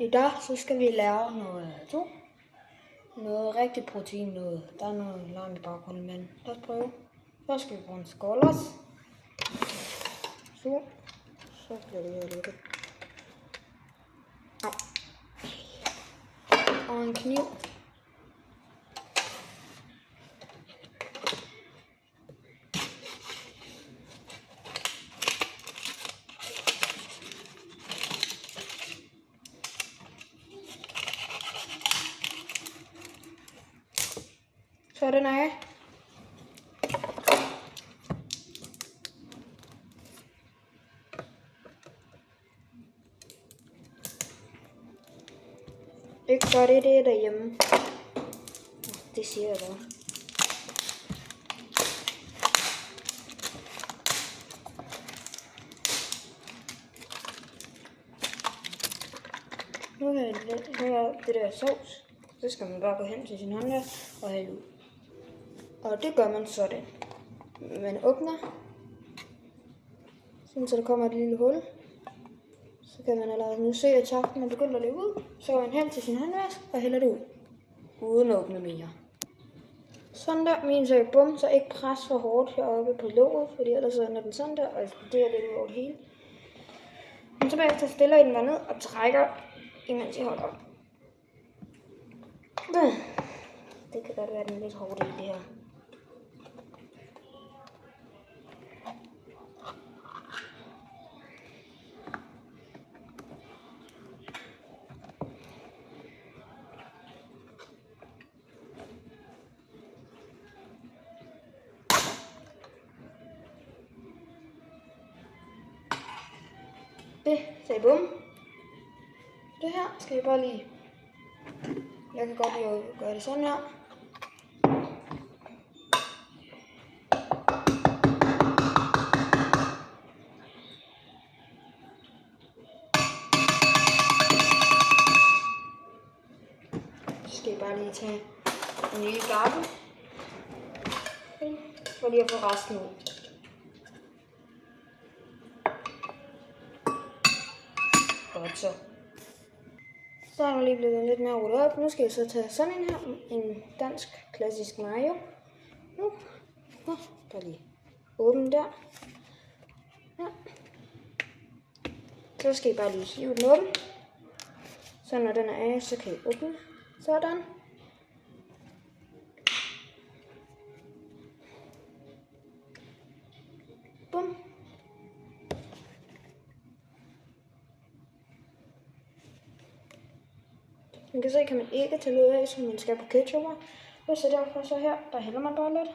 I dag så skal vi lave noget rigtig protein noget. Der er noget larm i baggrunden, men lad os prøve. Først skal vi bruge en skålers. Så bliver det lukket. Og en kniv. Så er den af. Ikke gør det derhjemme. Det siger jeg da. Nu er det der sovs. Så skal man bare gå hen til sin håndvask og hælde ud. Og det gør man sådan. Man åbner, sådan så der kommer et lille hul. Så kan man allerede nu se, at taften er begyndt at løbe ud. Så går man hen til sin håndvask og hælder det ud. Uden at åbne mere. Sådan der, min så bum, så ikke pres for hårdt heroppe på låget, fordi ellers så ender den sådan der og eksploderer lidt ud over det hele. Men så bagefter stiller I den bare ned og trækker, imens I holder op. Det kan godt være, den er lidt hårdt i det her. Det sagde bum. Det her skal vi bare lige. Jeg kan godt lide at gøre det sådan her. Så skal vi bare lige tage en lille gaffel. For lige at få resten ud. Godt så. Så er der lige blevet lidt mere rullet op. Nu skal jeg så tage sådan en her. En dansk klassisk mayo. Nu. Bare lige åbne der. Ja. Så skal I bare lige hive den åben. Så når den er af, så kan I åbne. Sådan. Bum. Man kan se, kan man ikke tage ud af, som man skal på ketchup. Og så derfor så her, der hælder man bare lidt.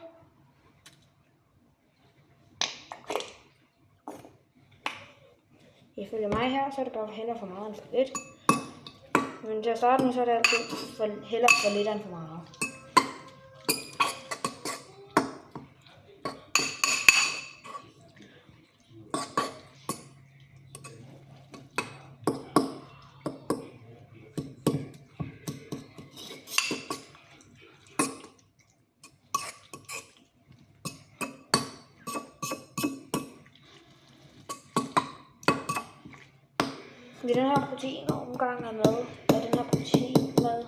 Ifølge mig her, så er det bare hellere for meget end for lidt. Men til at starte med, så er det altid hellere for lidt end for meget. I den her proteinomgang er med, og den her proteinmad,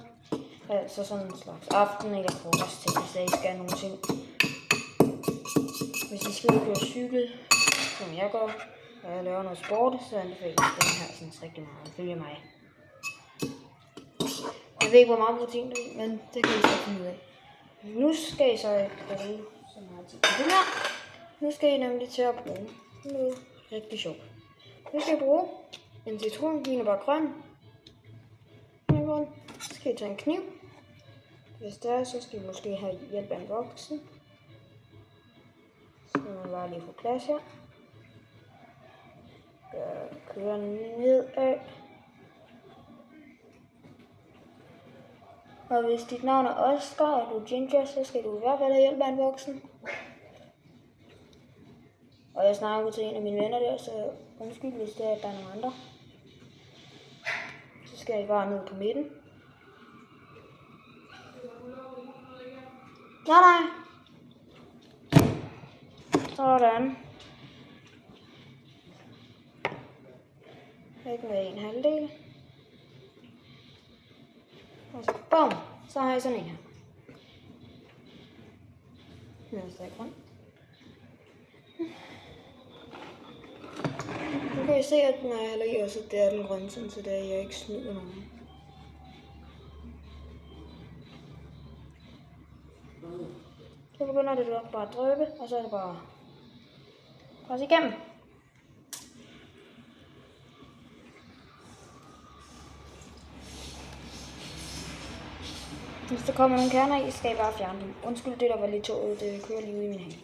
altså sådan en slags aften eller frokost til, hvis I skal have nogle ting. Hvis I skal ud og cykle, som jeg gør, og jeg laver noget sport, så anbefaler jeg den her sådan rigtig meget. Følge mig. Jeg ved ikke, hvor meget protein der er, men det kan I så finde ud af. Nu skal I så bruge så meget tid på den her. Nu skal I nemlig til at bruge noget rigtig sjovt. Nu skal I bruge en citron, min er bare grøn. Så skal I tage en kniv. Hvis det er, så skal I måske have hjælp af en voksen. Så skal man bare lige få plads her. Køre nedad. Og hvis dit navn er Oscar, og du er ginger, så skal du i hvert fald have hjælp af en voksen. Og jeg snakker til en af mine venner der, så undskyld, hvis det er, at der er nogle andre. Så skal jeg bare ned på midten. Nej. Sådan. Ikke med en halvdel. Bum. Så har jeg sådan en her. Den er stadig grøn. Nu kan I se, at den er heller i også, det er den grønne, så det er, jeg ikke snyder nogen. Så begynder det nok bare at dryppe, og så er det bare presse igennem. Hvis der kommer nogle kerner i, skal jeg bare fjerne dem. Undskyld det, der var lidt tåget, det kører lige ud i min have.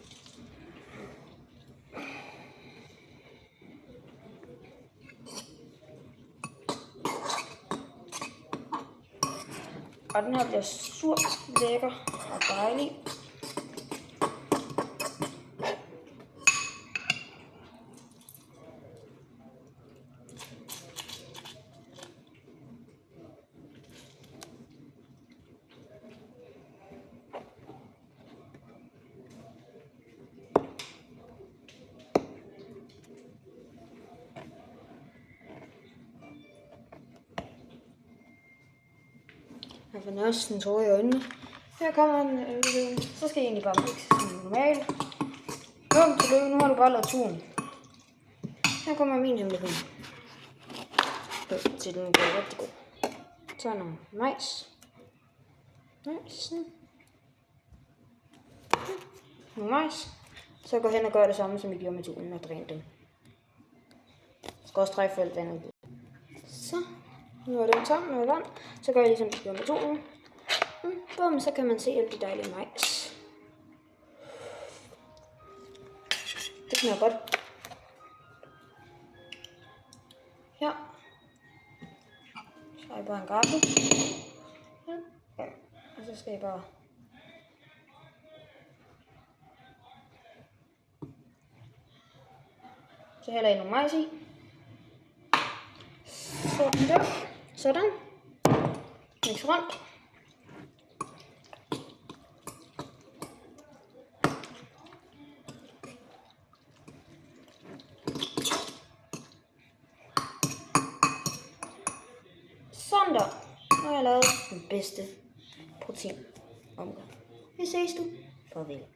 Og den her bliver sur, lækker og dejlig. Jeg får næsten tårer i øjnene. Her kommer en løven. Så skal jeg egentlig bare mixe som normalt. Kom til løven, nu har du bare lavet turen. Her kommer min hemmelighed. Til den bliver rigtig god. Så er nogle majs. Nogle majs. Så går jeg hen og gør det samme, som vi gjorde med turen og dræne dem. Jeg skal også trække for alt vandet. Så. Nu er den tom med vand, så gør jeg ligesom det gjorde med turen. Bum, så kan man se alle de dejlige majs. Det smager godt. Ja. Så har jeg bare en gaffel. Ja. Og så skal jeg bare så hælder jeg nogle majs i. Sådan der. Sådan. Mix rundt. Sådan der. Nu har jeg lavet den bedste protein omgang. Vi ses du. Farvel.